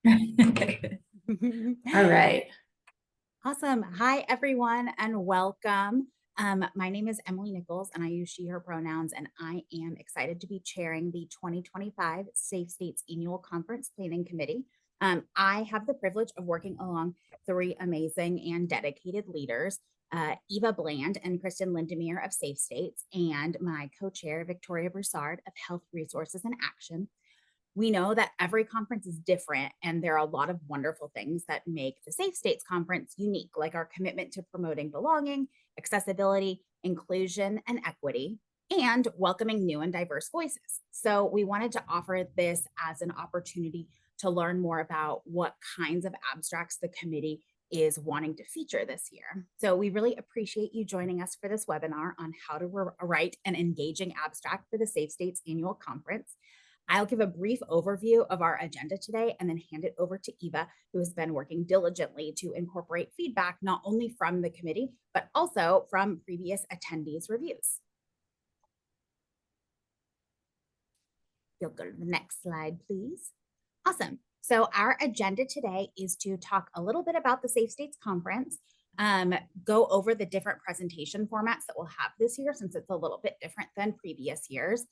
All right. Awesome. Hi, everyone, and welcome. My name is Emily Nichols, and I use she, her pronouns, and I am excited to be chairing the 2025 Safe States Annual Conference Planning Committee. I have the privilege of working along three amazing and dedicated leaders, Eva Bland and Kristen Lindemere of Safe States, and my co-chair, Victoria Broussard of Health Resources and Action. We know that every conference is different, and there are a lot of wonderful things that make the Safe States Conference unique, like our commitment to promoting belonging, accessibility, inclusion, and equity, and welcoming new and diverse voices. So, we wanted to offer this as an opportunity to learn more about what kinds of abstracts the committee is wanting to feature this year. So, we really appreciate you joining us for this webinar on how to write an engaging abstract for the Safe States Annual Conference. I'll give a brief overview of our agenda today and then hand it over to Eva, who has been working diligently to incorporate feedback not only from the committee, but also from previous attendees' reviews. You'll go to the next slide, please. Awesome. So our agenda today is to talk a little bit about the Safe States Conference, go over the different presentation formats that we'll have this year, since it's a little bit different than previous years,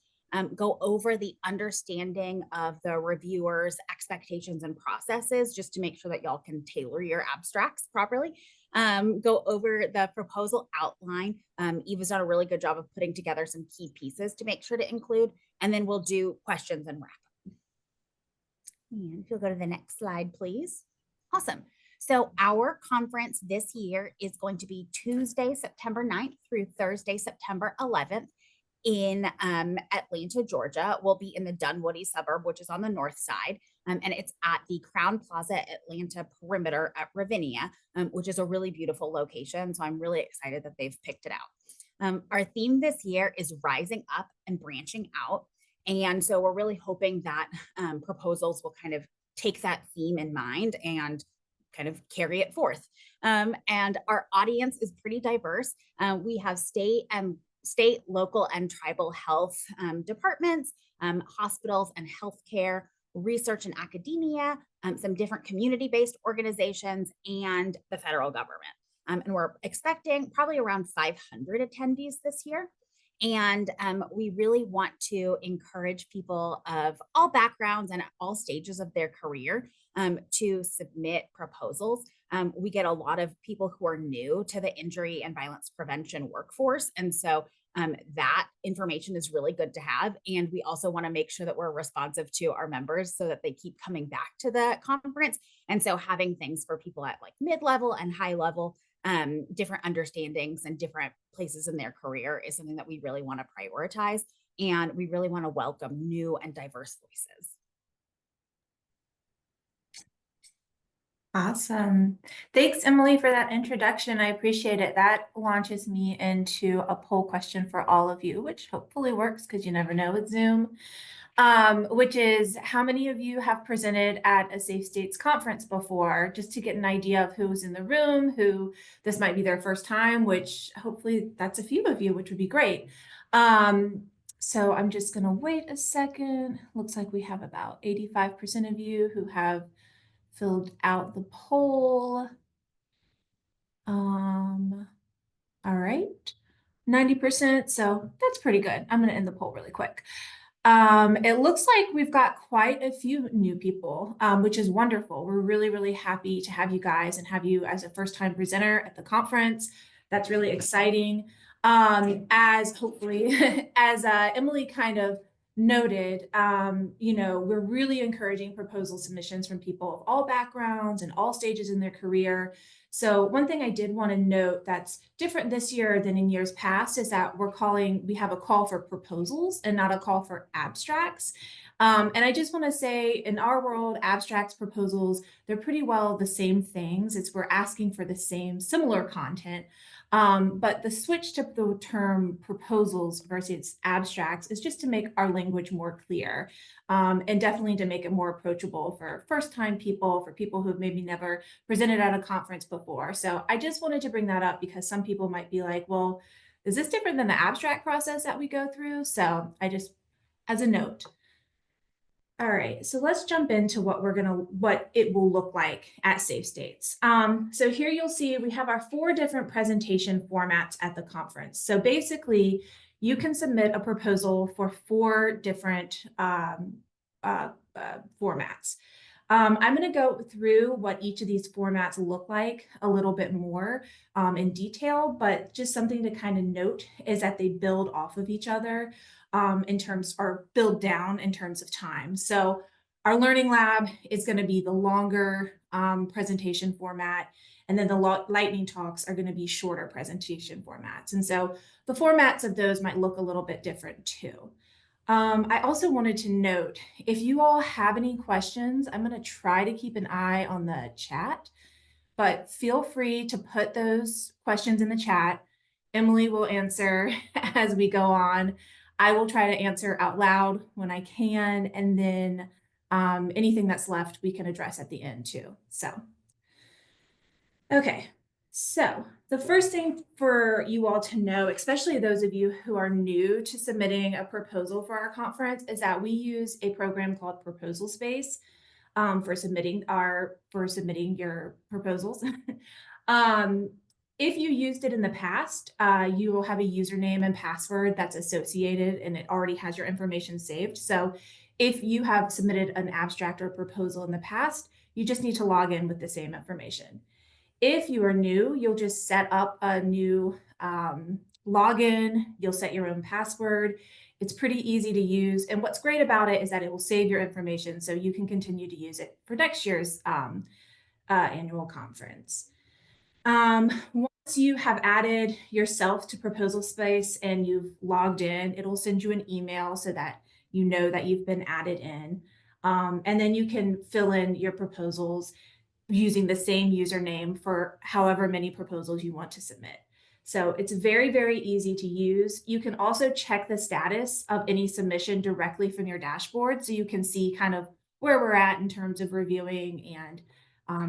go over the understanding of the reviewers' expectations and processes, just to make sure that y'all can tailor your abstracts properly. Go over the proposal outline. Eva's done a really good job of putting together some key pieces to make sure to include, and then we'll do questions and wrap up. And if you'll go to the next slide, please. Awesome. So our conference this year is going to be Tuesday, September 9th through Thursday, September 11th in Atlanta, Georgia. We'll be in the Dunwoody suburb, which is on the north side. And it's at the Crown Plaza Atlanta perimeter at Ravinia, which is a really beautiful location. So I'm really excited that they've picked it out. Our theme this year is rising up and branching out. And so we're really hoping that proposals will kind of take that theme in mind and kind of carry it forth. And our audience is pretty diverse. We have state, local, and tribal health departments, hospitals and healthcare, research and academia, some different community-based organizations, and the federal government. And we're expecting probably around 500 attendees this year. And we really want to encourage people of all backgrounds and all stages of their career to submit proposals. We get a lot of people who are new to the injury and violence prevention workforce. And so that information is really good to have. And we also want to make sure that we're responsive to our members so that they keep coming back to the conference. And so having things for people at like mid-level and high level, different understandings and different places in their career is something that we really want to prioritize. And we really want to welcome new and diverse voices. Awesome. Thanks, Emily, for that introduction. I appreciate it. That launches me into a poll question for all of you, which hopefully works because you never know with Zoom, which is how many of you have presented at a Safe States conference before, just to get an idea of who's in the room, who this might be their first time, which hopefully that's a few of you, which would be great. So I'm just going to wait a second. Looks like we have about 85% of you who have filled out the poll. All right, 90%, so that's pretty good. I'm going to end the poll really quick. It looks like we've got quite a few new people, which is wonderful. We're really, really happy to have you guys and have you as a first-time presenter at the conference. That's really exciting. As hopefully, as Emily kind of noted, we're really encouraging proposal submissions from people of all backgrounds and all stages in their career. So one thing I did want to note that's different this year than in years past is that we have a call for proposals and not a call for abstracts. And I just want to say in our world, abstracts, proposals, they're pretty well the same things. We're asking for the same similar content. But the switch to the term proposals versus abstracts is just to make our language more clear, and definitely to make it more approachable for first-time people, for people who have maybe never presented at a conference before. So I just wanted to bring that up because some people might be like, well, is this different than the abstract process that we go through? So I just, as a note. All right, so let's jump into what it will look like at Safe States. So here you'll see we have our 4 different presentation formats at the conference. So basically, you can submit a proposal for 4 different formats. I'm going to go through what each of these formats look like a little bit more in detail, but just something to kind of note is that they build off of each other in terms or build down in terms of time. So our learning lab is going to be the longer presentation format, and then the lightning talks are going to be shorter presentation formats. And so the formats of those might look a little bit different too. I also wanted to note, if you all have any questions, I'm going to try to keep an eye on the chat, but feel free to put those questions in the chat. Emily will answer as we go on. I will try to answer out loud when I can, and then anything that's left we can address at the end too. So, okay. So the first thing for you all to know, especially those of you who are new to submitting a proposal for our conference, is that we use a program called Proposal Space for submitting your proposals. um, if you used it in the past, you will have a username and password that's associated, and it already has your information saved. So if you have submitted an abstract or proposal in the past, you just need to log in with the same information. If you are new, you'll just set up a new login. You'll set your own password. It's pretty easy to use. And what's great about it is that it will save your information so you can continue to use it for next year's annual conference. Once you have added yourself to Proposal Space and you've logged in, it'll send you an email so that you know that you've been added in. And then you can fill in your proposals using the same username for however many proposals you want to submit. So it's very, very easy to use. You can also check the status of any submission directly from your dashboard, so you can see kind of where we're at in terms of reviewing and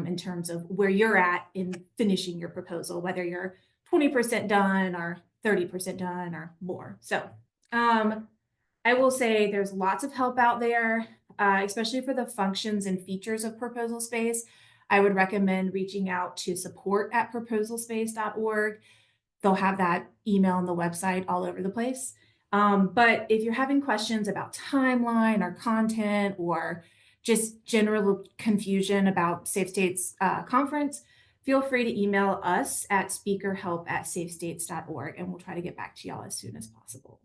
in terms of where you're at in finishing your proposal, whether you're 20% done or 30% done or more. So I will say there's lots of help out there, especially for the functions and features of Proposal Space. I would recommend reaching out to support@proposalspace.org. They'll have that email on the website all over the place. But if you're having questions about timeline or content or just general confusion about Safe States conference, feel free to email us at speakerhelp@safestates.org, and we'll try to get back to y'all as soon as possible.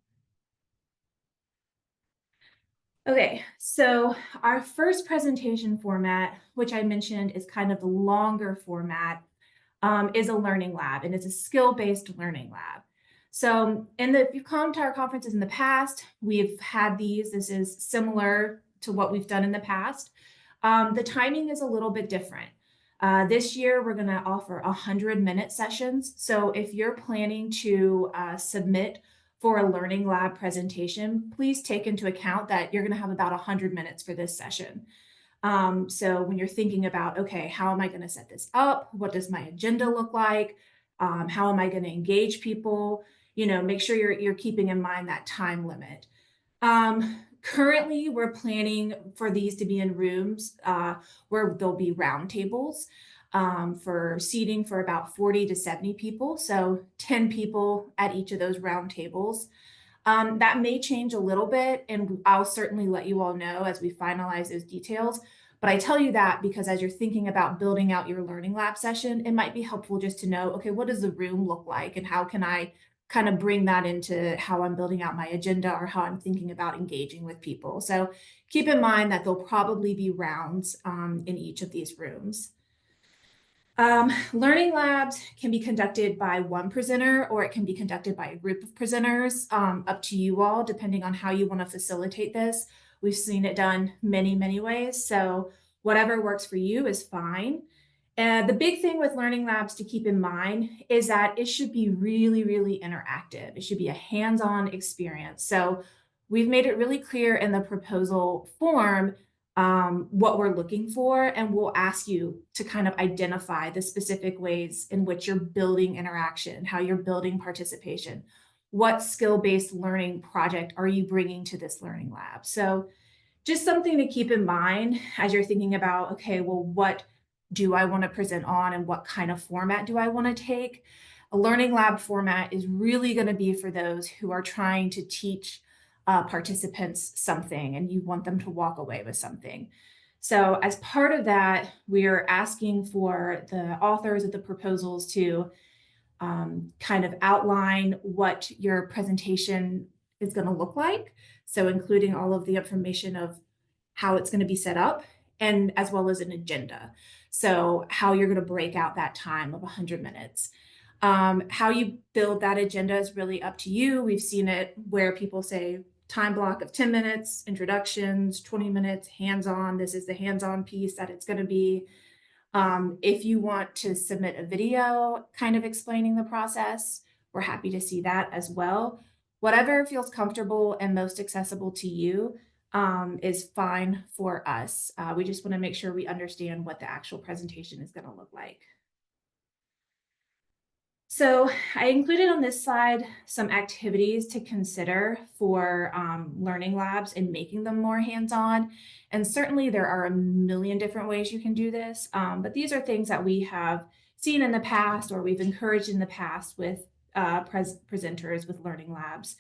Okay, so our first presentation format, which I mentioned is kind of the longer format, is a learning lab, and it's a skill-based learning lab. So if you've come to our conferences in the past, we've had these. This is similar to what we've done in the past. The timing is a little bit different. This year, we're going to offer 100-minute sessions. So if you're planning to submit for a learning lab presentation, please take into account that you're going to have about 100 minutes for this session. So when you're thinking about, okay, how am I going to set this up? What does my agenda look like? How am I going to engage people? Make sure you're keeping in mind that time limit. Currently, we're planning for these to be in rooms where there'll be round tables for seating for about 40 to 70 people. So 10 people at each of those round tables. That may change a little bit, and I'll certainly let you all know as we finalize those details. But I tell you that because as you're thinking about building out your learning lab session, it might be helpful just to know, okay, what does the room look like, and how can I kind of bring that into how I'm building out my agenda or how I'm thinking about engaging with people. So keep in mind that there'll probably be rounds in each of these rooms. Learning labs can be conducted by one presenter, or it can be conducted by a group of presenters, up to you all, depending on how you want to facilitate this. We've seen it done many, many ways. So whatever works for you is fine. The big thing with learning labs to keep in mind is that it should be really, really interactive. It should be a hands-on experience. So we've made it really clear in the proposal form what we're looking for, and we'll ask you to kind of identify the specific ways in which you're building interaction, how you're building participation. What skill-based learning project are you bringing to this learning lab? So just something to keep in mind as you're thinking about, okay, well, what do I want to present on and what kind of format do I want to take? A learning lab format is really going to be for those who are trying to teach participants something and you want them to walk away with something. So as part of that, we are asking for the authors of the proposals to kind of outline what your presentation is going to look like. So including all of the information of how it's going to be set up and as well as an agenda. So how you're going to break out that time of 100 minutes. How you build that agenda is really up to you. We've seen it where people say time block of 10 minutes, introductions, 20 minutes, hands-on. This is the hands-on piece that it's going to be. If you want to submit a video kind of explaining the process, we're happy to see that as well. Whatever feels comfortable and most accessible to you is fine for us. We just want to make sure we understand what the actual presentation is going to look like. So I included on this slide some activities to consider for learning labs and making them more hands-on. And certainly there are a million different ways you can do this, but these are things that we have seen in the past or we've encouraged in the past with presenters with learning labs.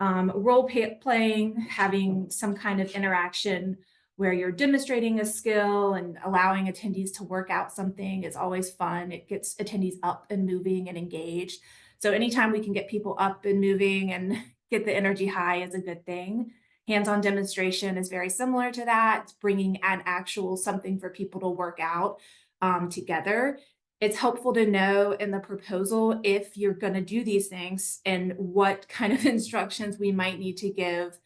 Role playing, having some kind of interaction where you're demonstrating a skill and allowing attendees to work out something is always fun. It gets attendees up and moving and engaged. So anytime we can get people up and moving and get the energy high is a good thing. Hands-on demonstration is very similar to that. It's bringing an actual something for people to work out together. It's helpful to know in the proposal if you're going to do these things and what kind of instructions we might need to give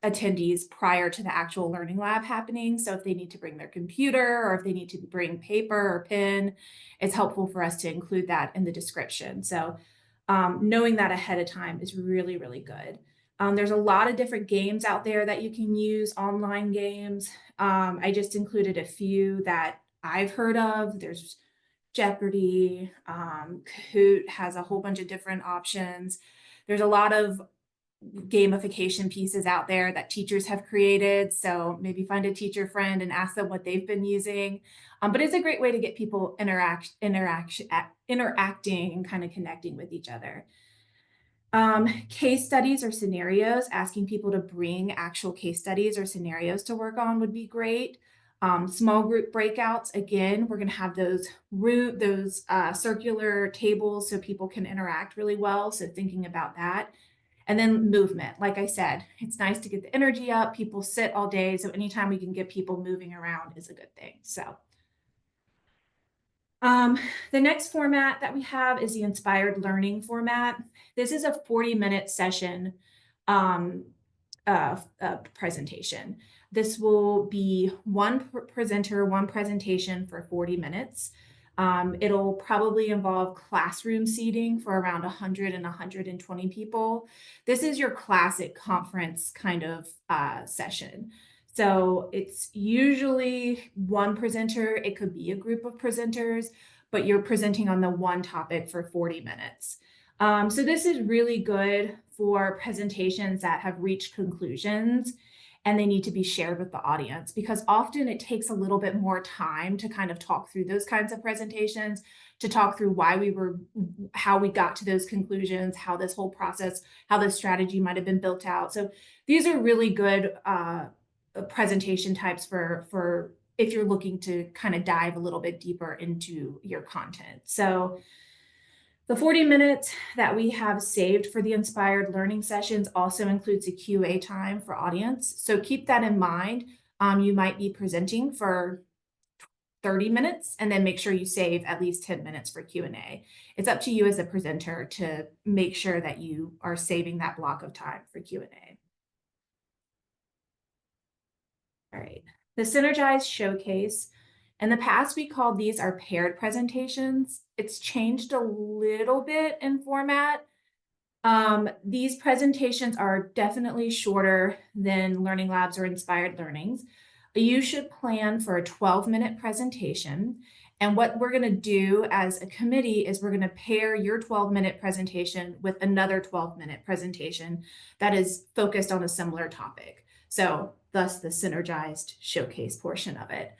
attendees prior to the actual learning lab happening. So if they need to bring their computer or if they need to bring paper or pen, it's helpful for us to include that in the description. So knowing that ahead of time is really, really good. There's a lot of different games out there that you can use, online games. I just included a few that I've heard of. There's Jeopardy, Kahoot has a whole bunch of different options. There's a lot of gamification pieces out there that teachers have created. So maybe find a teacher friend and ask them what they've been using. But it's a great way to get people interacting and kind of connecting with each other. Case studies or scenarios, asking people to bring actual case studies or scenarios to work on would be great. Small group breakouts, again, we're going to have those circular tables so people can interact really well. So thinking about that. And then movement, like I said, it's nice to get the energy up. People sit all day. So anytime we can get people moving around is a good thing. So the next format that we have is the inspired learning format. This is a 40-minute session presentation. This will be one presenter, one presentation for 40 minutes. It'll probably involve classroom seating for around 100 and 120 people. This is your classic conference kind of session. So it's usually one presenter. It could be a group of presenters, but you're presenting on the one topic for 40 minutes. So this is really good for presentations that have reached conclusions and they need to be shared with the audience because often it takes a little bit more time to kind of talk through those kinds of presentations, to talk through how we got to those conclusions, how this whole process, how this strategy might have been built out. So these are really good presentation types for if you're looking to kind of dive a little bit deeper into your content. So the 40 minutes that we have saved for the inspired learning sessions also includes a QA time for audience. So keep that in mind. You might be presenting for 30 minutes and then make sure you save at least 10 minutes for Q&A. It's up to you as a presenter to make sure that you are saving that block of time for Q&A. All right, the Synergize Showcase. In the past, we called these our paired presentations. It's changed a little bit in format. These presentations are definitely shorter than Learning Labs or Inspired Learnings. You should plan for a 12-minute presentation. And what we're going to do as a committee is we're going to pair your 12-minute presentation with another 12-minute presentation that is focused on a similar topic. So thus the synergized showcase portion of it.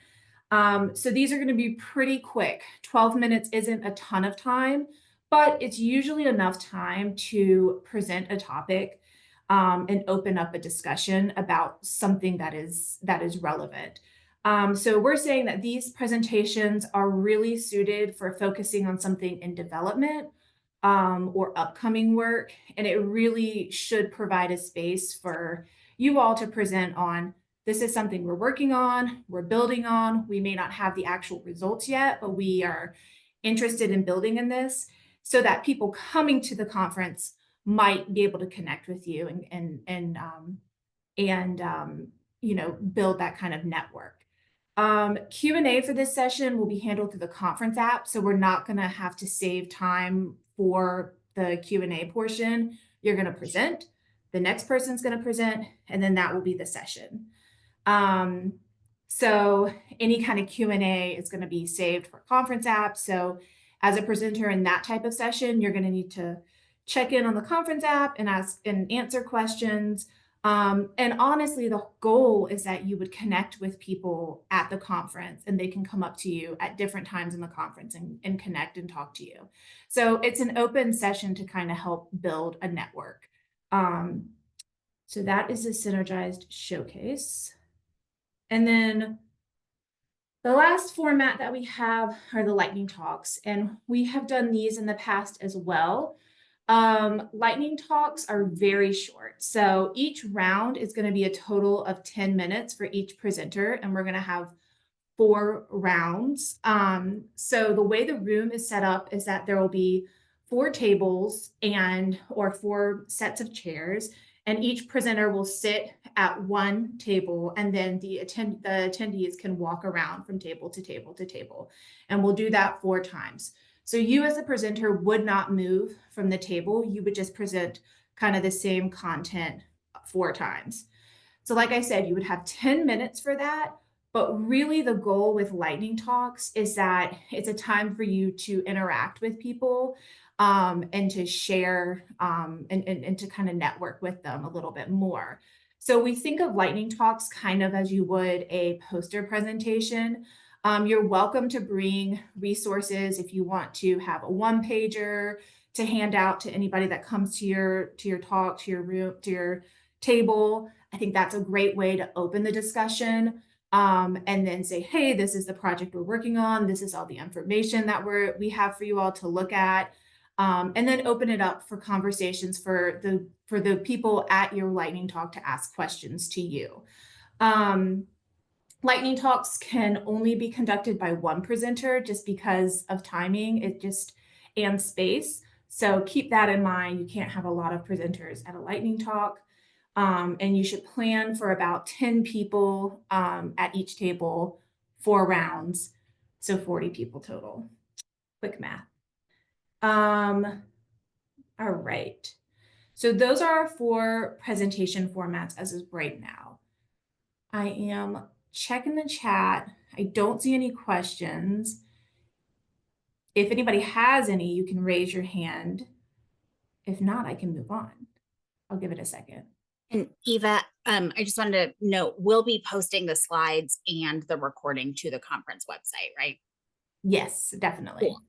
So these are going to be pretty quick. 12 minutes isn't a ton of time, but it's usually enough time to present a topic and open up a discussion about something that is relevant. So we're saying that these presentations are really suited for focusing on something in development or upcoming work, and it really should provide a space for you all to present on this is something we're working on, we're building on. We may not have the actual results yet, but we are interested in building in this so that people coming to the conference might be able to connect with you and build that kind of network. Q&A for this session will be handled through the conference app, so we're not going to have to save time for the Q&A portion. You're going to present, the next person's going to present, and then that will be the session. So any kind of Q&A is going to be saved for conference app. So as a presenter in that type of session, you're going to need to check in on the conference app and ask and answer questions. And honestly, the goal is that you would connect with people at the conference and they can come up to you at different times in the conference and connect and talk to you. So it's an open session to kind of help build a network. So that is a synergized showcase. And then the last format that we have are the lightning talks, and we have done these in the past as well. Lightning talks are very short. So each round is going to be a total of 10 minutes for each presenter, and we're going to have 4 rounds. So the way the room is set up is that there will be 4 tables or 4 sets of chairs, and each presenter will sit at one table, and then the attendees can walk around from table to table to table. And we'll do that 4 times. So you as a presenter would not move from the table. You would just present kind of the same content 4 times. So like I said, you would have 10 minutes for that. But really the goal with lightning talks is that it's a time for you to interact with people and to share and to kind of network with them a little bit more. So we think of lightning talks kind of as you would a poster presentation. You're welcome to bring resources if you want to have a one-pager to hand out to anybody that comes to your talk, to your room, to your table. I think that's a great way to open the discussion. And then say, hey, this is the project we're working on. This is all the information that we have for you all to look at. And then open it up for conversations for the people at your lightning talk to ask questions to you. Lightning talks can only be conducted by one presenter just because of timing, and space. So keep that in mind. You can't have a lot of presenters at a lightning talk. And you should plan for about 10 people at each table, 4 rounds, so 40 people total. Quick math. All right. So those are our 4 presentation formats as of right now. I am checking the chat. I don't see any questions. If anybody has any, you can raise your hand. If not, I can move on. I'll give it a second. And Eva, I just wanted to note, we'll be posting the slides and the recording to the conference website, right? Yes, definitely. Cool.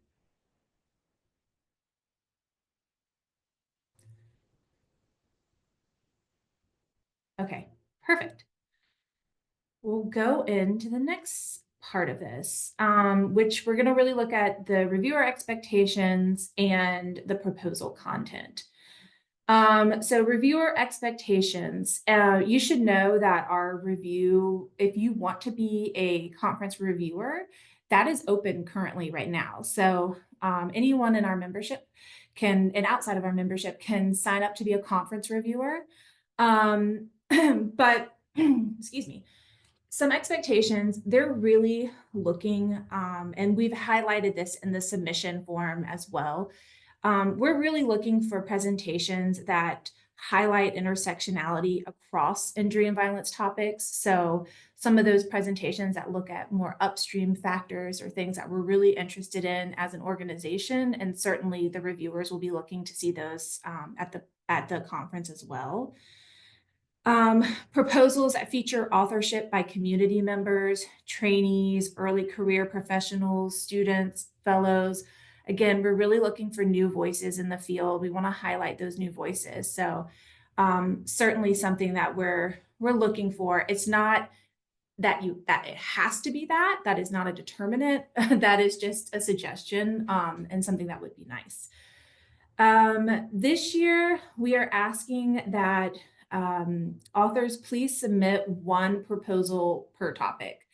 Okay, perfect. We'll go into the next part of this, which we're going to really look at the reviewer expectations and the proposal content. So reviewer expectations, you should know that our review, if you want to be a conference reviewer, that is open currently right now. So anyone in our membership and outside of our membership can sign up to be a conference reviewer. But excuse me, some expectations, they're really looking, and we've highlighted this in the submission form as well. We're really looking for presentations that highlight intersectionality across injury and violence topics. So some of those presentations that look at more upstream factors or things that we're really interested in as an organization, and certainly the reviewers will be looking to see those at the conference as well. Proposals that feature authorship by community members, trainees, early career professionals, students, fellows. Again, we're really looking for new voices in the field. We want to highlight those new voices. So certainly something that we're looking for. It's not that it has to be that. That is not a determinant. That is just a suggestion and something that would be nice. This year, we are asking that authors please submit one proposal per topic.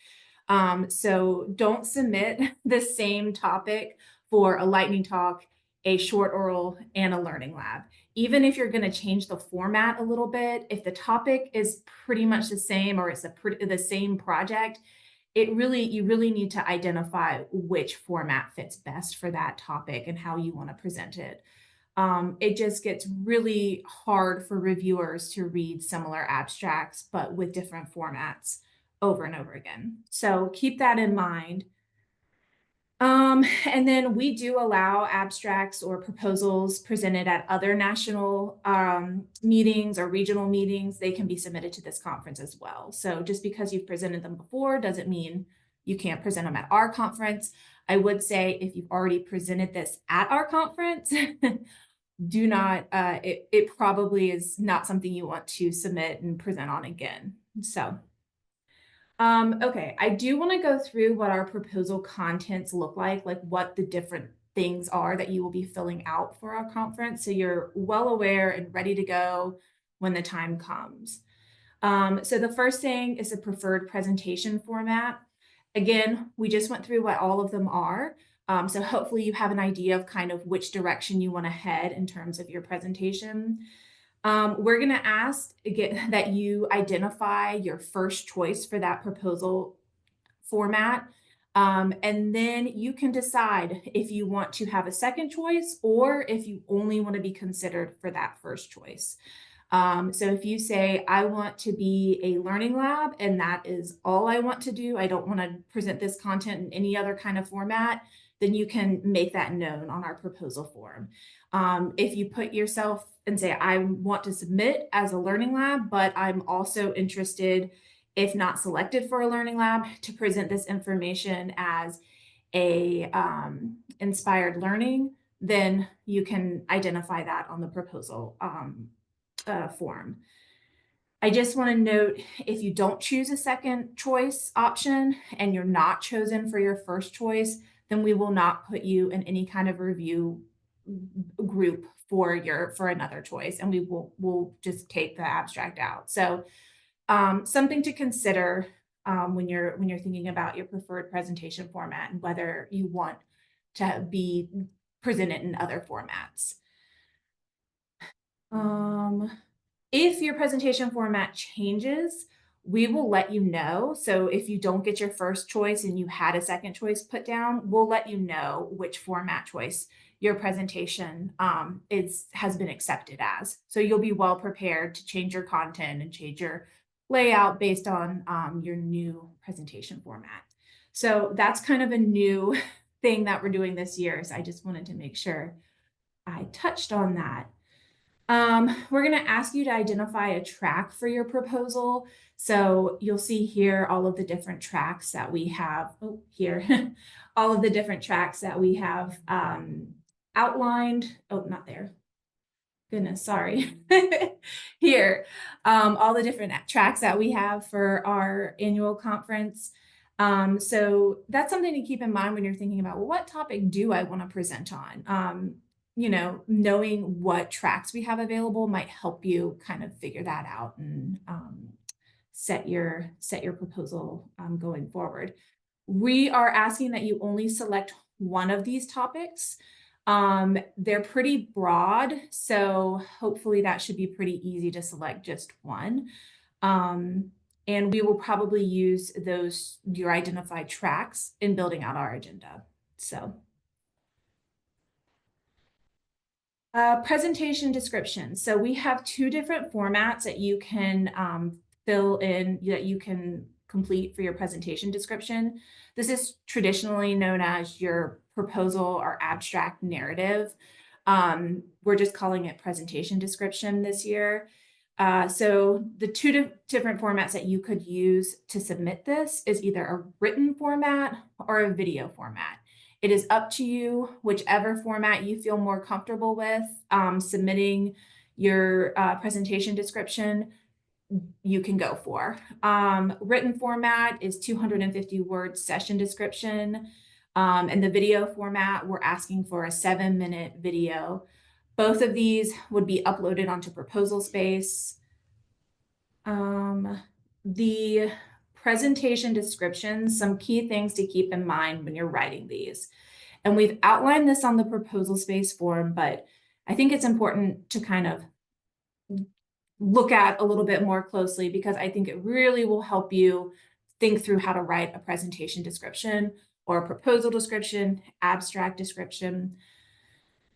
So don't submit the same topic for a lightning talk, a short oral, and a learning lab. Even if you're going to change the format a little bit, if the topic is pretty much the same or it's the same project, you really need to identify which format fits best for that topic and how you want to present it. It just gets really hard for reviewers to read similar abstracts, but with different formats over and over again. So keep that in mind. And then we do allow abstracts or proposals presented at other national meetings or regional meetings. They can be submitted to this conference as well. So just because you've presented them before doesn't mean you can't present them at our conference. I would say if you've already presented this at our conference, do not, it probably is not something you want to submit and present on again. So, okay, I do want to go through what our proposal contents look like what the different things are that you will be filling out for our conference. So you're well aware and ready to go when the time comes. So the first thing is a preferred presentation format. Again, we just went through what all of them are. So hopefully you have an idea of kind of which direction you want to head in terms of your presentation. We're going to ask again that you identify your first choice for that proposal format. And then you can decide if you want to have a second choice or if you only want to be considered for that first choice. So if you say, I want to be a learning lab and that is all I want to do, I don't want to present this content in any other kind of format, then you can make that known on our proposal form. If you put yourself and say, I want to submit as a learning lab, but I'm also interested, if not selected for a learning lab, to present this information as a inspired learning, then you can identify that on the proposal form. I just want to note, if you don't choose a second choice option and you're not chosen for your first choice, then we will not put you in any kind of review group for another choice, and we'll just take the abstract out. So something to consider when you're thinking about your preferred presentation format and whether you want to be presented in other formats. If your presentation format changes, we will let you know. So if you don't get your first choice and you had a second choice put down, we'll let you know which format choice your presentation has been accepted as. So you'll be well prepared to change your content and change your layout based on your new presentation format. So that's kind of a new thing that we're doing this year. So I just wanted to make sure I touched on that. We're going to ask you to identify a track for your proposal. So you'll see here all of the different tracks that we have here, all of the different tracks that we have outlined. Oh, not there. Goodness, sorry. Here, all the different tracks that we have for our annual conference. So that's something to keep in mind when you're thinking about, well, what topic do I want to present on? Knowing what tracks we have available might help you kind of figure that out and set your proposal going forward. We are asking that you only select one of these topics. They're pretty broad, so hopefully that should be pretty easy to select just one. And we will probably use your identified tracks in building out our agenda. So. Presentation description. So we have two different formats that you can fill in, that you can complete for your presentation description. This is traditionally known as your proposal or abstract narrative. We're just calling it presentation description this year. So the two different formats that you could use to submit this is either a written format or a video format. It is up to you, whichever format you feel more comfortable with submitting your presentation description, you can go for. Written format is 250 word session description. And the video format, we're asking for a 7-minute video. Both of these would be uploaded onto Proposal Space. The presentation descriptions, some key things to keep in mind when you're writing these. And we've outlined this on the Proposal Space form, but I think it's important to kind of look at a little bit more closely because I think it really will help you think through how to write a presentation description or a proposal description, abstract description.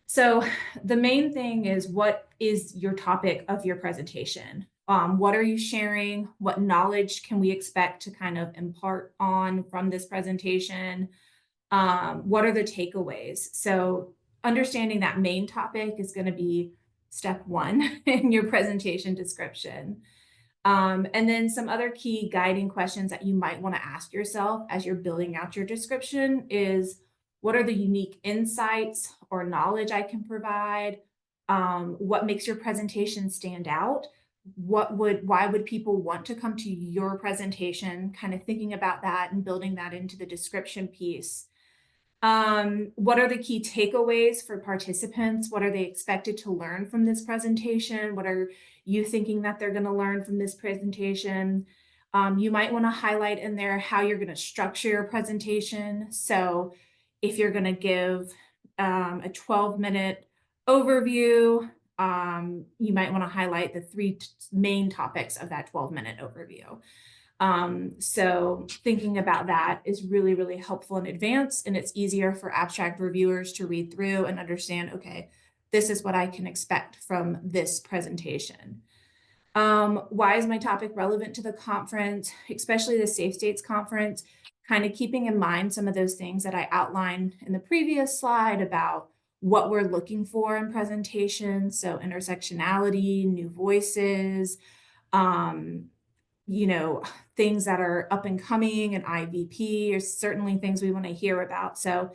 So the main thing is, what is your topic of your presentation? What are you sharing? What knowledge can we expect to kind of impart on from this presentation? What are the takeaways? So understanding that main topic is going to be step one in your presentation description. And then some other key guiding questions that you might want to ask yourself as you're building out your description is, what are the unique insights or knowledge I can provide? What makes your presentation stand out? Why would people want to come to your presentation? Kind of thinking about that and building that into the description piece. What are the key takeaways for participants? What are they expected to learn from this presentation? What are you thinking that they're going to learn from this presentation? You might want to highlight in there how you're going to structure your presentation. So if you're going to give a 12-minute overview, you might want to highlight the three main topics of that 12-minute overview. So thinking about that is really, really helpful in advance, and it's easier for abstract reviewers to read through and understand, okay, this is what I can expect from this presentation. Why is my topic relevant to the conference, especially the Safe States Conference? Kind of keeping in mind some of those things that I outlined in the previous slide about what we're looking for in presentations. So intersectionality, new voices, you know, things that are up and coming and IVP are certainly things we want to hear about. So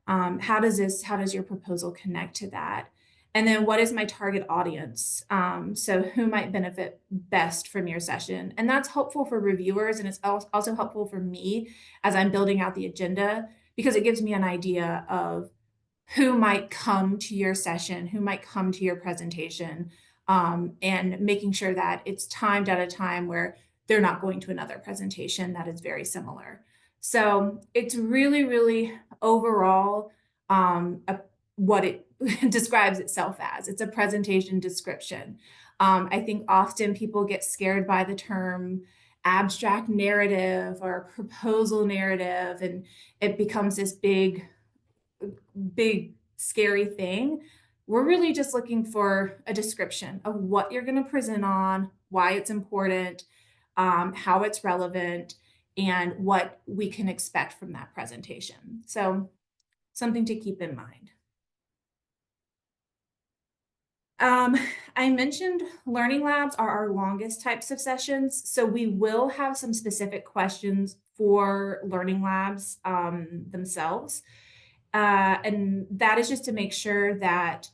how does your proposal connect to that? And then what is my target audience? So who might benefit best from your session? And that's helpful for reviewers. And it's also helpful for me as I'm building out the agenda, because it gives me an idea of who might come to your session, who might come to your presentation, and making sure that it's timed at a time where they're not going to another presentation that is very similar. So it's really, really overall what it describes itself as. It's a presentation description. I think often people get scared by the term abstract narrative or proposal narrative, and it becomes this big, scary thing. We're really just looking for a description of what you're going to present on, why it's important, how it's relevant, and what we can expect from that presentation. So something to keep in mind. I mentioned learning labs are our longest types of sessions, so we will have some specific questions for learning labs themselves. And that is just to make sure that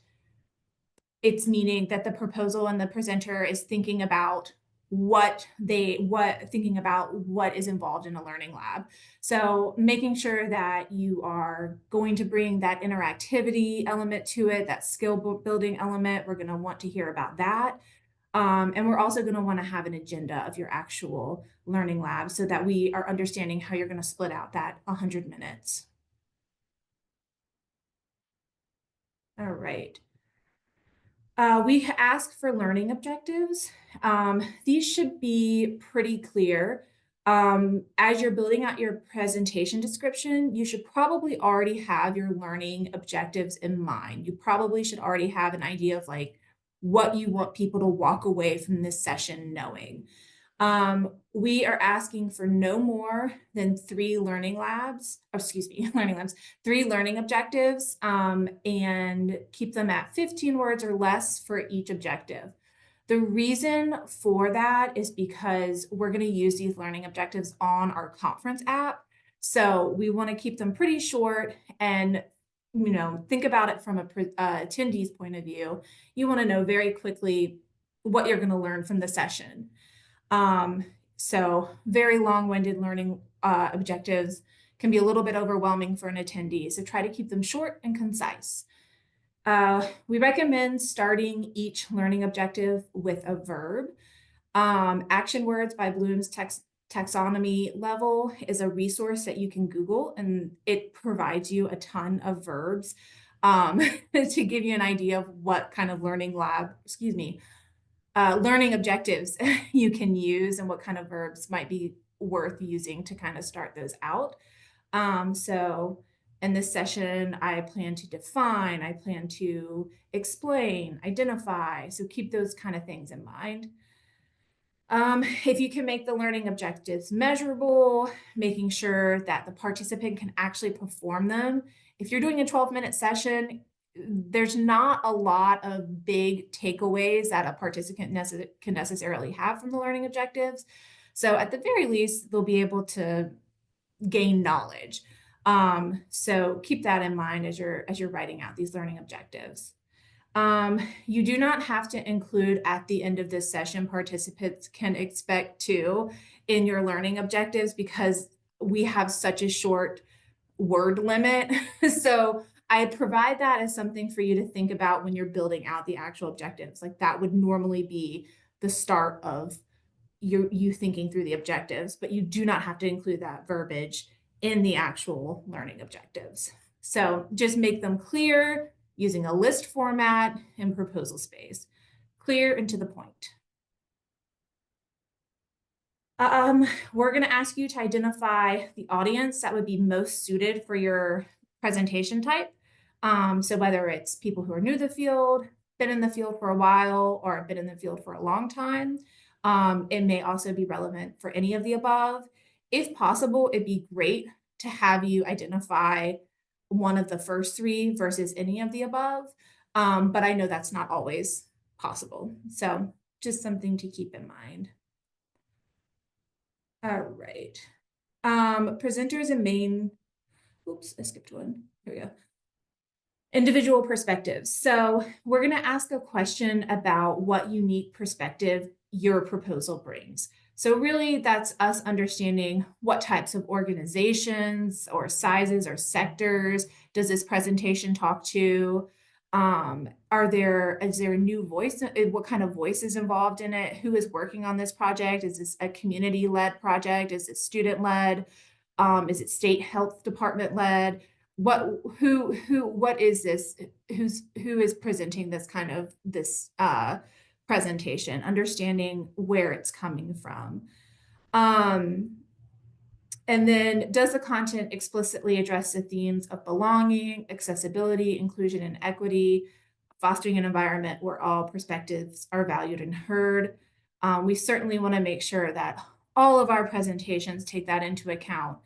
it's meaning that the proposal and the presenter is thinking about what is involved in a learning lab. So making sure that you are going to bring that interactivity element to it, that skill building element. We're going to want to hear about that. And we're also going to want to have an agenda of your actual learning lab so that we are understanding how you're going to split out that 100 minutes. All right. We ask for learning objectives. These should be pretty clear. As you're building out your presentation description, you should probably already have your learning objectives in mind. You probably should already have an idea of like what you want people to walk away from this session knowing. We are asking for no more than 3 learning labs, learning labs, 3 learning objectives, and keep them at 15 words or less for each objective. The reason for that is because we're going to use these learning objectives on our conference app. So we want to keep them pretty short and, think about it from a attendee's point of view. You want to know very quickly what you're going to learn from the session. So very long-winded learning objectives can be a little bit overwhelming for an attendee. So try to keep them short and concise. We recommend starting each learning objective with a verb. Action Words by Bloom's taxonomy level is a resource that you can Google, and it provides you a ton of verbs to give you an idea of what kind of learning objectives you can use and what kind of verbs might be worth using to kind of start those out. So in this session, I plan to define, I plan to explain, identify. So keep those kind of things in mind. If you can make the learning objectives measurable, making sure that the participant can actually perform them. If you're doing a 12-minute session, there's not a lot of big takeaways that a participant can necessarily have from the learning objectives. So at the very least, they'll be able to gain knowledge. So keep that in mind as you're writing out these learning objectives. You do not have to include at the end of this session, participants can expect to in your learning objectives because we have such a short word limit. So I provide that as something for you to think about when you're building out the actual objectives. Like that would normally be the start of you thinking through the objectives, but you do not have to include that verbiage in the actual learning objectives. So just make them clear using a list format and proposal space. Clear and to the point. We're going to ask you to identify the audience that would be most suited for your presentation type. So whether it's people who are new to the field, been in the field for a while, or been in the field for a long time. It may also be relevant for any of the above. If possible, it'd be great to have you identify one of the first three versus any of the above. But I know that's not always possible. So just something to keep in mind. All right. Presenters and main, oops, I skipped one. Here we go. Individual perspectives. So we're going to ask a question about what unique perspective your proposal brings. So really that's us understanding what types of organizations or sizes or sectors does this presentation talk to? Is there a new voice? What kind of voice is involved in it? Who is working on this project? Is this a community-led project? Is it student-led? Is it state health department led? What is this? Who is presenting this kind of presentation? Understanding where it's coming from. And then does the content explicitly address the themes of belonging, accessibility, inclusion, and equity, fostering an environment where all perspectives are valued and heard? We certainly want to make sure that all of our presentations take that into account.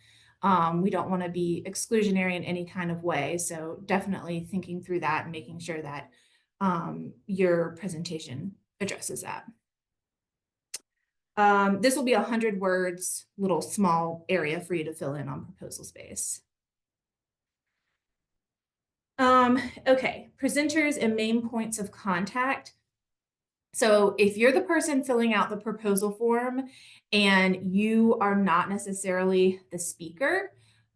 We don't want to be exclusionary in any kind of way. So definitely thinking through that and making sure that your presentation addresses that. This will be 100 words, little small area for you to fill in on proposal space. Okay, presenters and main points of contact. So if you're the person filling out the proposal form and you are not necessarily the speaker,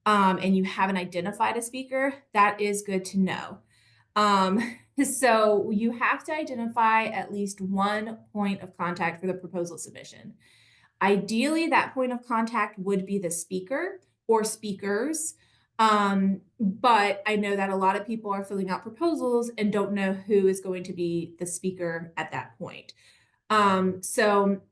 and you haven't identified a speaker, that is good to know. So you have to identify at least one point of contact for the proposal submission. Ideally, that point of contact would be the speaker or speakers. But I know that a lot of people are filling out proposals and don't know who is going to be the speaker at that point. So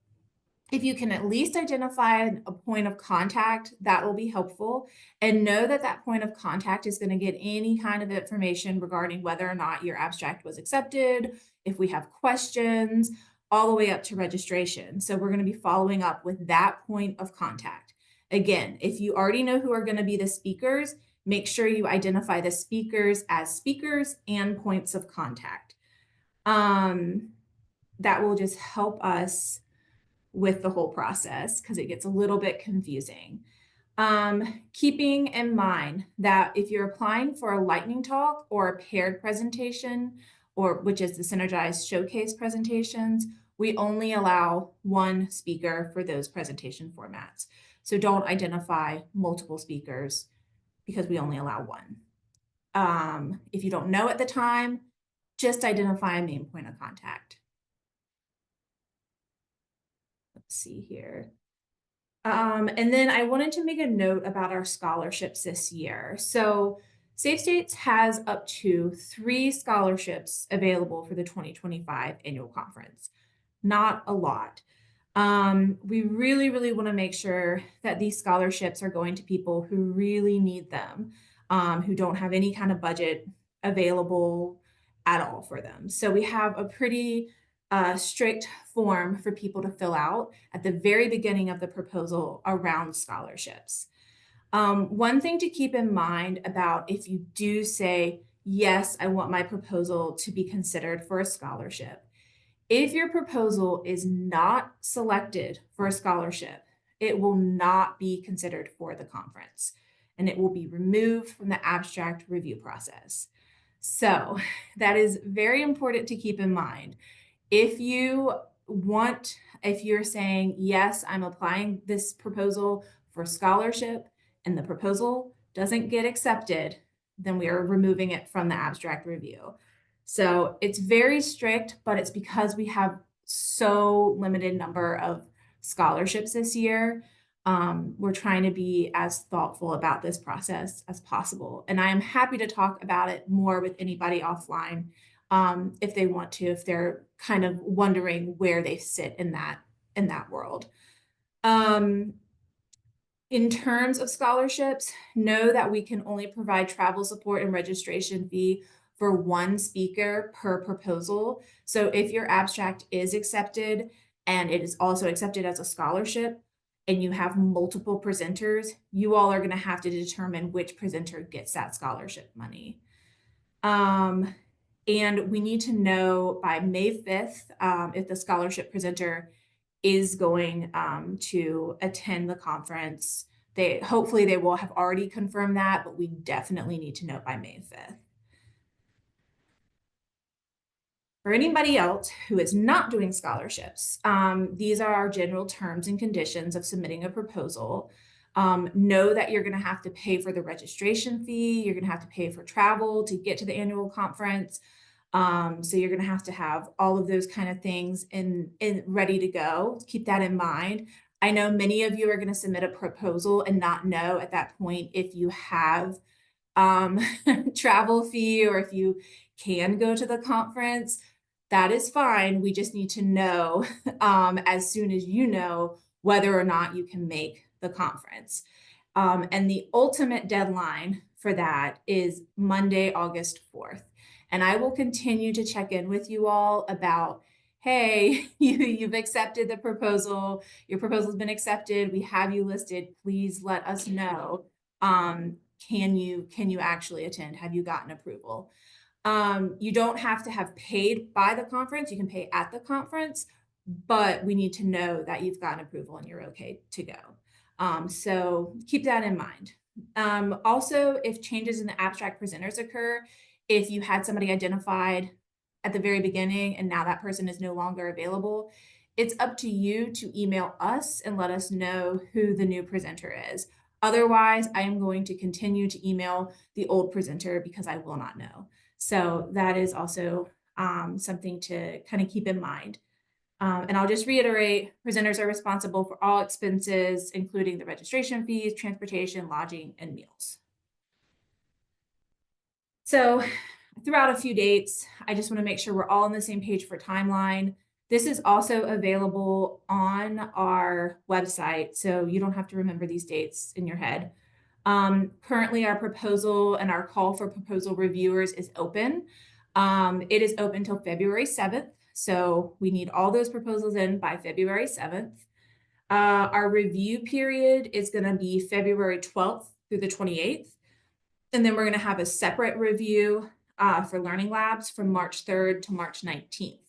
if you can at least identify a point of contact, that will be helpful. And know that that point of contact is going to get any kind of information regarding whether or not your abstract was accepted, if we have questions, all the way up to registration. So we're going to be following up with that point of contact. Again, if you already know who are going to be the speakers, make sure you identify the speakers as speakers and points of contact. that will just help us with the whole process because it gets a little bit confusing. Keeping in mind that if you're applying for a lightning talk or a paired presentation, or which is the synergized showcase presentations, we only allow one speaker for those presentation formats. So don't identify multiple speakers because we only allow one. If you don't know at the time, just identify a main point of contact. Let's see here. And then I wanted to make a note about our scholarships this year. So Safe States has up to 3 scholarships available for the 2025 annual conference. Not a lot. We really want to make sure that these scholarships are going to people who really need them, who don't have any kind of budget available at all for them. So we have a pretty strict form for people to fill out at the very beginning of the proposal around scholarships. One thing to keep in mind about if you do say, yes, I want my proposal to be considered for a scholarship. If your proposal is not selected for a scholarship, it will not be considered for the conference and it will be removed from the abstract review process. So that is very important to keep in mind. If you're saying, yes, I'm applying this proposal for scholarship and the proposal doesn't get accepted, then we are removing it from the abstract review. So it's very strict, but it's because we have so limited number of scholarships this year. We're trying to be as thoughtful about this process as possible. And I am happy to talk about it more with anybody offline if they want to, if they're kind of wondering where they sit in that world. In terms of scholarships, know that we can only provide travel support and registration fee for one speaker per proposal. So if your abstract is accepted and it is also accepted as a scholarship and you have multiple presenters, you all are going to have to determine which presenter gets that scholarship money. And we need to know by May 5th if the scholarship presenter is going to attend the conference. Hopefully they will have already confirmed that, but we definitely need to know by May 5th. For anybody else who is not doing scholarships, these are our general terms and conditions of submitting a proposal. Know that you're going to have to pay for the registration fee. You're going to have to pay for travel to get to the annual conference. So you're going to have all of those kind of things in ready to go. Keep that in mind. I know many of you are going to submit a proposal and not know at that point if you have travel fee or if you can go to the conference. That is fine. We just need to know as soon as you know whether or not you can make the conference. And the ultimate deadline for that is Monday, August 4th. And I will continue to check in with you all about, hey, you've accepted the proposal. Your proposal has been accepted. We have you listed. Please let us know. Can you actually attend? Have you gotten approval? You don't have to have paid by the conference. You can pay at the conference, but we need to know that you've gotten approval and you're okay to go. So keep that in mind. Also, if changes in the abstract presenters occur, if you had somebody identified at the very beginning and now that person is no longer available, it's up to you to email us and let us know who the new presenter is. Otherwise, I am going to continue to email the old presenter because I will not know. So that is also something to kind of keep in mind. And I'll just reiterate, presenters are responsible for all expenses, including the registration fees, transportation, lodging, and meals. So throughout a few dates, I just want to make sure we're all on the same page for timeline. This is also available on our website, so you don't have to remember these dates in your head. Currently, our proposal and our call for proposal reviewers is open. It is open till February 7th, so we need all those proposals in by February 7th. Our review period is going to be February 12th through the 28th. And then we're going to have a separate review for Learning Labs from March 3rd to March 19th.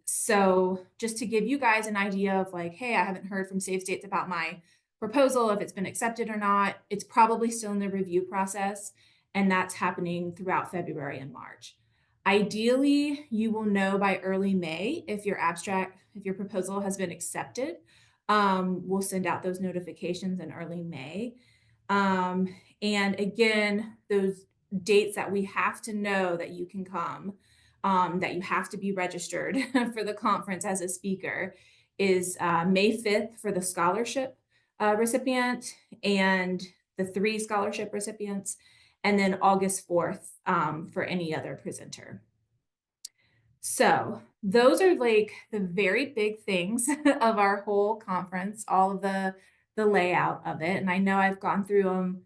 So just to give you guys an idea of like, hey, I haven't heard from Safe States about my proposal, if it's been accepted or not, it's probably still in the review process, and that's happening throughout February and March. Ideally, you will know by early May if your proposal has been accepted. We'll send out those notifications in early May. And again, those dates that we have to know that you can come, that you have to be registered for the conference as a speaker is May 5th for the scholarship recipient and the 3 scholarship recipients, and then August 4th for any other presenter. So those are like the very big things of our whole conference, all of the layout of it. And I know I've gone through them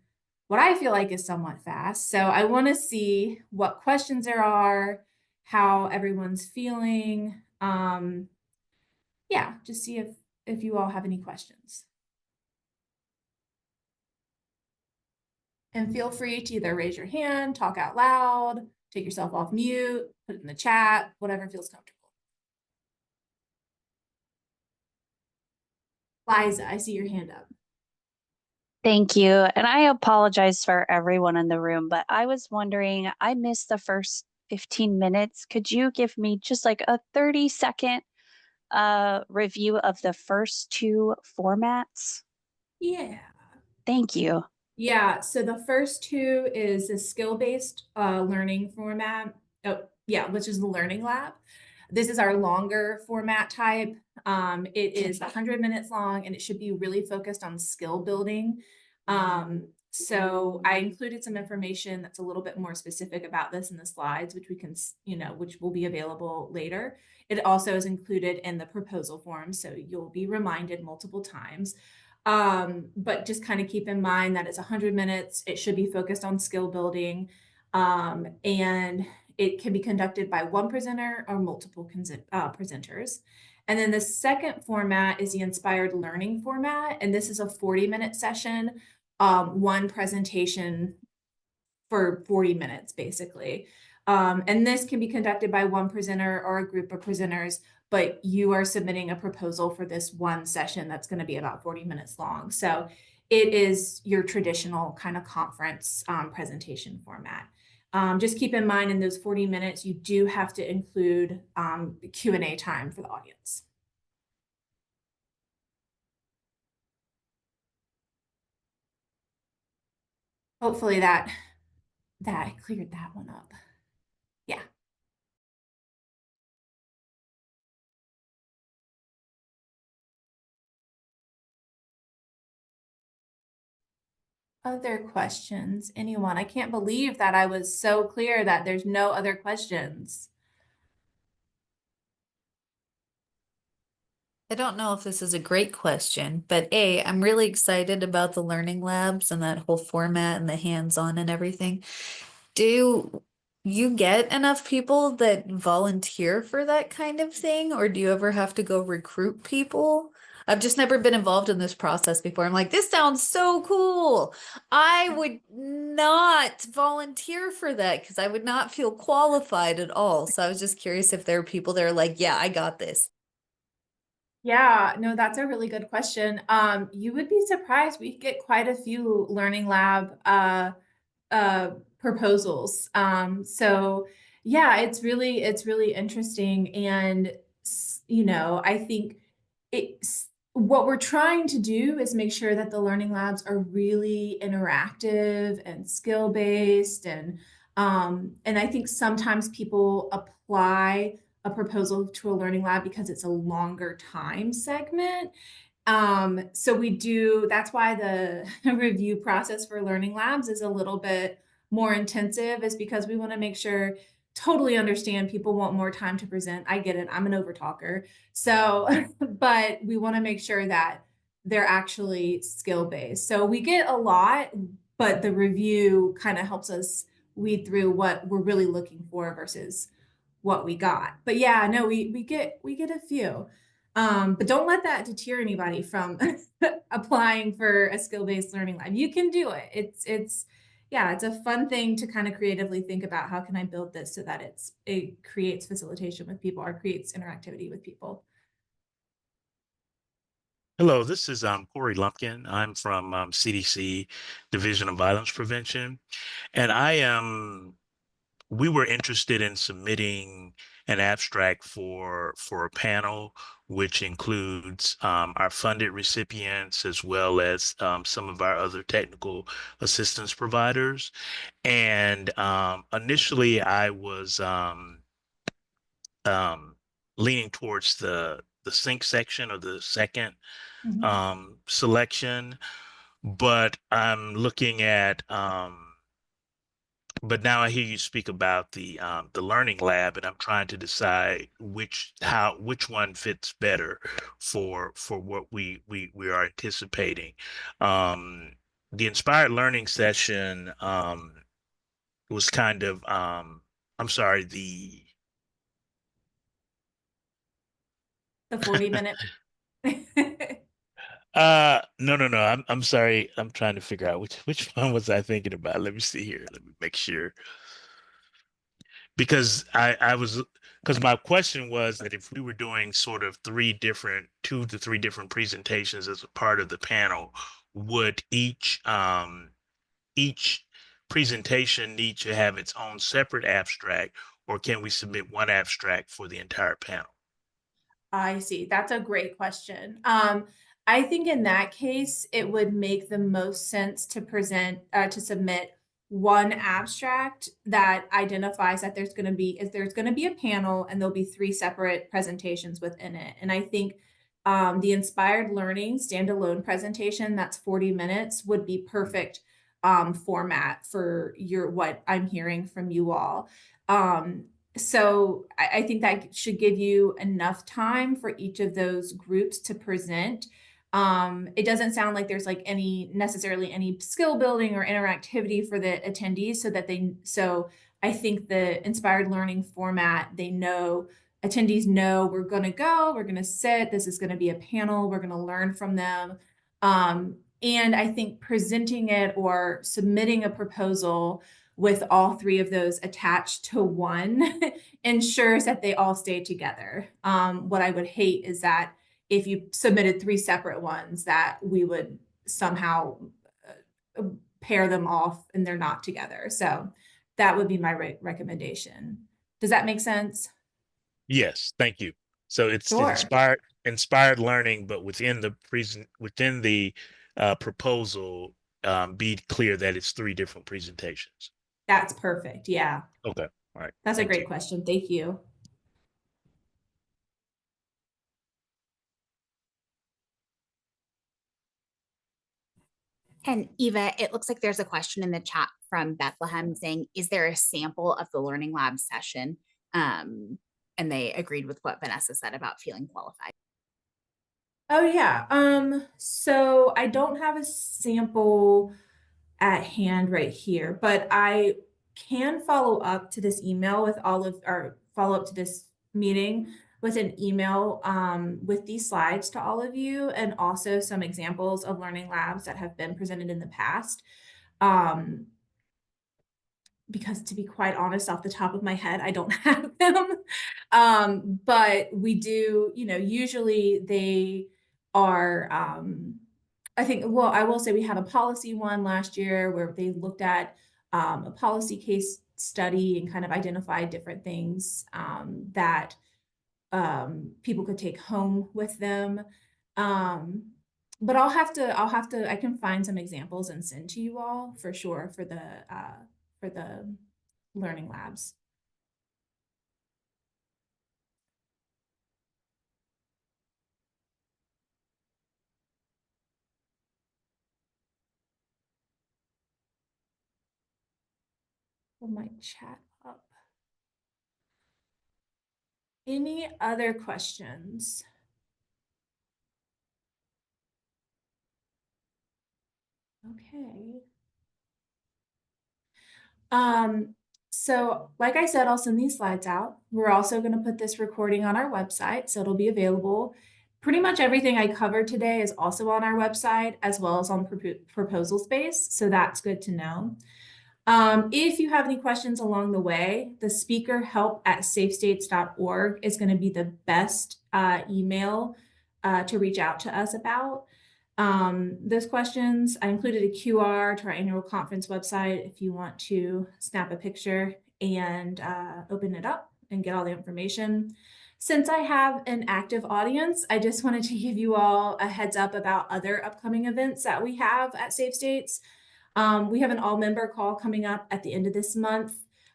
what I feel like is somewhat fast. So I want to see what questions there are, how everyone's feeling. Yeah, just see if you all have any questions. And feel free to either raise your hand, talk out loud, take yourself off mute, put it in the chat, whatever feels comfortable. Liza, I see your hand up. Thank you. And I apologize for everyone in the room, but I was wondering, I missed the first 15 minutes. Could you give me just like a 30-second review of the first 2 formats? Yeah. Thank you. Yeah, so the first 2 is a skill-based learning format. Oh, yeah, which is the learning lab. This is our longer format type. It is 100 minutes long and it should be really focused on skill building. So I included some information that's a little bit more specific about this in the slides, which we can, which will be available later. It also is included in the proposal form, so you'll be reminded multiple times. But just kind of keep in mind that it's 100 minutes. It should be focused on skill building. And it can be conducted by one presenter or multiple presenters. And then the second format is the inspired learning format. And this is a 40-minute session, one presentation for 40 minutes, basically. And this can be conducted by one presenter or a group of presenters, but you are submitting a proposal for this one session that's going to be about 40 minutes long. So it is your traditional kind of conference presentation format. Just keep in mind in those 40 minutes, you do have to include Q&A time for the audience. Hopefully that cleared that one up. Yeah. Other questions? Anyone? I can't believe that I was so clear that there's no other questions. I don't know if this is a great question, but I'm really excited about the learning labs and that whole format and the hands-on and everything. Do you get enough people that volunteer for that kind of thing, or do you ever have to go recruit people? I've just never been involved in this process before. I'm like, this sounds so cool. I would not volunteer for that because I would not feel qualified at all. So I was just curious if there are people that are like, yeah, I got this. Yeah, no, that's a really good question. You would be surprised. We get quite a few learning lab proposals. So yeah, it's really interesting. And I think it's what we're trying to do is make sure that the learning labs are really interactive and skill-based. And I think sometimes people apply a proposal to a learning lab because it's a longer time segment. So that's why the review process for learning labs is a little bit more intensive, is because we want to make sure, totally understand people want more time to present. I get it. I'm an overtalker. So, but we want to make sure that they're actually skill-based. So we get a lot, but the review kind of helps us weed through what we're really looking for versus what we got. But yeah, no, we get a few. But don't let that deter anybody from applying for a skill-based learning lab. You can do it. yeah, it's a fun thing to kind of creatively think about how can I build this so that it creates facilitation with people or creates interactivity with people. Hello, this is Corey Lumpkin. I'm from CDC Division of Violence Prevention, and we were interested in submitting an abstract for a panel, which includes our funded recipients as well as some of our other technical assistance providers. And initially, I was um, leaning towards the sync section or the second Mhm. selection, but I'm looking at but now I hear you speak about the learning lab, and I'm trying to decide which one fits better for what we are anticipating. Um, the inspired learning session was kind of I'm sorry, The 40-minute. no. I'm sorry. I'm trying to figure out which one was I thinking about. Let me see here. Let me make sure. Because I was because my question was that if we were doing sort of 2 to 3 different presentations as a part of the panel, would each presentation need to have its own separate abstract, or can we submit one abstract for the entire panel? I see. That's a great question. I think in that case, it would make the most sense to to submit one abstract that identifies that there's going to be a panel and there'll be 3 separate presentations within it. And I think the inspired learning standalone presentation that's 40 minutes would be perfect format for what I'm hearing from you all. So I think that should give you enough time for each of those groups to present. It doesn't sound like there's like necessarily any skill building or interactivity for the attendees so I think the inspired learning format, attendees know we're going to sit, this is going to be a panel, we're going to learn from them. And I think presenting it or submitting a proposal with all 3 of those attached to one ensures that they all stay together. What I would hate is that if you submitted 3 separate ones, that we would somehow pair them off and they're not together. So that would be my recommendation. Does that make sense? Yes, thank you. So it's the Sure. inspired learning, but within the proposal, be clear that it's 3 different presentations. That's perfect. Yeah. Okay. All right. That's a Thank great you. question. Thank you. And Eva, it looks like there's a question in the chat from Bethlehem saying, is there a sample of the Learning Lab session? And they agreed with what Vanessa said about feeling qualified. Oh yeah. So I don't have a sample at hand right here, but I can follow up to this email with follow up to this meeting with an email with these slides to all of you and also some examples of learning labs that have been presented in the past. Because to be quite honest, off the top of my head, I don't have them. But we do, usually they are, I will say we had a policy one last year where they looked at a policy case study and kind of identified different things that people could take home with them. But I can find some examples and send to you all for sure for the learning labs. Pull my chat up. Any other questions? Okay. So like I said, I'll send these slides out. We're also going to put this recording on our website, so it'll be available. Pretty much everything I covered today is also on our website as well as on Proposal Space, so that's good to know. If you have any questions along the way, the speaker help at safestates.org is going to be the best email to reach out to us about. Those questions, I included a QR to our annual conference website if you want to snap a picture and open it up and get all the information. Since I have an active audience, I just wanted to give you all a heads up about other upcoming events that we have at Safe States. We have an all-member call coming up at the end of this month.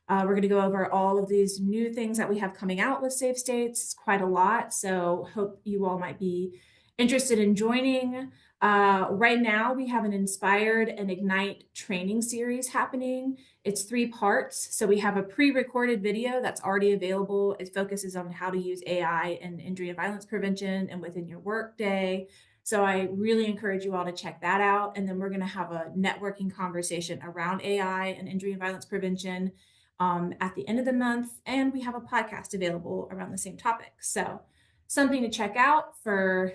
We're going to go over all of these new things that we have coming out with Safe States. It's quite a lot, so hope you all might be interested in joining. Right now, we have an Inspired and Ignite training series happening. It's 3 parts. So we have a pre-recorded video that's already available. It focuses on how to use AI in injury and violence prevention and within your workday. So I really encourage you all to check that out. And then we're going to have a networking conversation around AI and injury and violence prevention at the end of the month. And we have a podcast available around the same topic. So something to check out for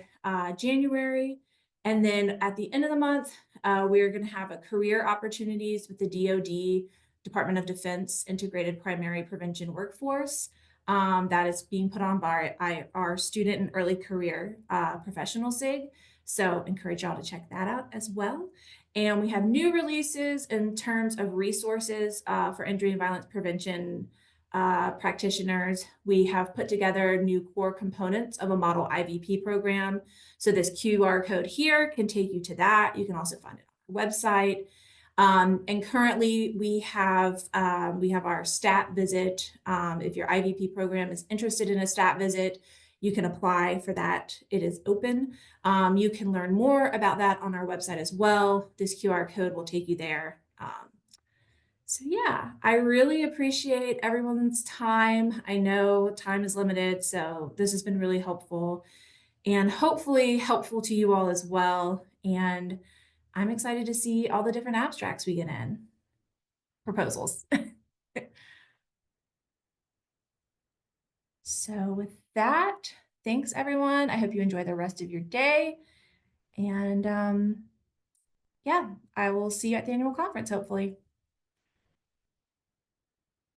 January. And then at the end of the month, we're going to have a career opportunities with the DoD, Department of Defense Integrated Primary Prevention Workforce. That is being put on by our student and early career professional SIG. So encourage y'all to check that out as well. And we have new releases in terms of resources for injury and violence prevention practitioners. We have put together new core components of a model IVP program. So this QR code here can take you to that. You can also find it on our website. And currently we have our stat visit. If your IVP program is interested in a stat visit, you can apply for that. It is open. You can learn more about that on our website as well. This QR code will take you there. So yeah, I really appreciate everyone's time. I know time is limited, so this has been really helpful and hopefully helpful to you all as well. And I'm excited to see all the different abstracts we get in. Proposals. So with that, thanks everyone. I hope you enjoy the rest of your day. And yeah, I will see you at the annual conference, hopefully.